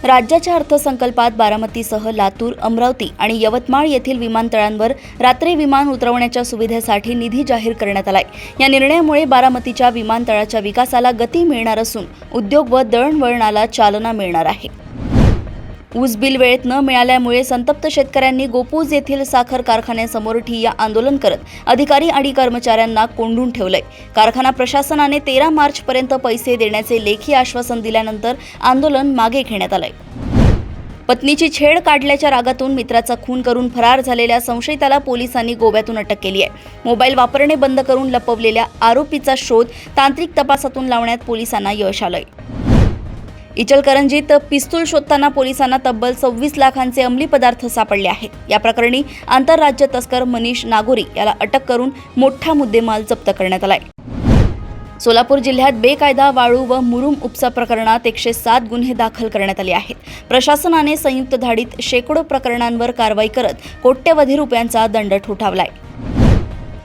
राज्याच्या अर्थसंकल्पात बारामतीसह लातूर, अमरावती आणि यवतमाळ येथील विमानतळांवर रात्री विमान उतरवण्याच्या सुविधेसाठी निधी जाहीर करण्यात आलाय। या निर्णयामुळे बारामतीच्या विमानतळाच्या विकासाला गती मिळणार असून उद्योग व दळणवळणाला चालना मिळणार आहे। ऊस बिल वेळेत न मिळाल्यामुळे संतप्त शेतकऱ्यांनी गोपूज येथील साखर कारखान्यासमोर ठिय्या आंदोलन करत अधिकारी आणि कर्मचाऱ्यांना कोंडून ठेवलंय। कारखाना प्रशासनाने 13 मार्चपर्यंत पैसे देण्याचे लेखी आश्वासन दिल्यानंतर आंदोलन मागे घेण्यात आलंय। पत्नीची छेड काढल्याच्या रागातून मित्राचा खून करून फरार झालेल्या संशयिताला पोलिसांनी गोव्यातून अटक केली आहे। मोबाईल वापरणे बंद करून लपवलेल्या आरोपीचा शोध तांत्रिक तपासातून लावण्यात पोलिसांना यश आलंय। इचलकरंजीत पिस्तूल शोधताना पोलिसांना तब्बल 26 लाखांचे अंमली पदार्थ सापडले आहेत। या प्रकरणी आंतरराज्य तस्कर मनीष नागोरी याला अटक करून मोठा मुद्देमाल जप्त करण्यात आलाय। सोलापूर जिल्ह्यात बेकायदा वाळू व मुरुम उपसा प्रकरणात 107 गुन्हे दाखल करण्यात आले आहेत। प्रशासनाने संयुक्त धाडीत शेकडो प्रकरणांवर कारवाई करत कोट्यवधी रुपयांचा दंड ठोठावलाय।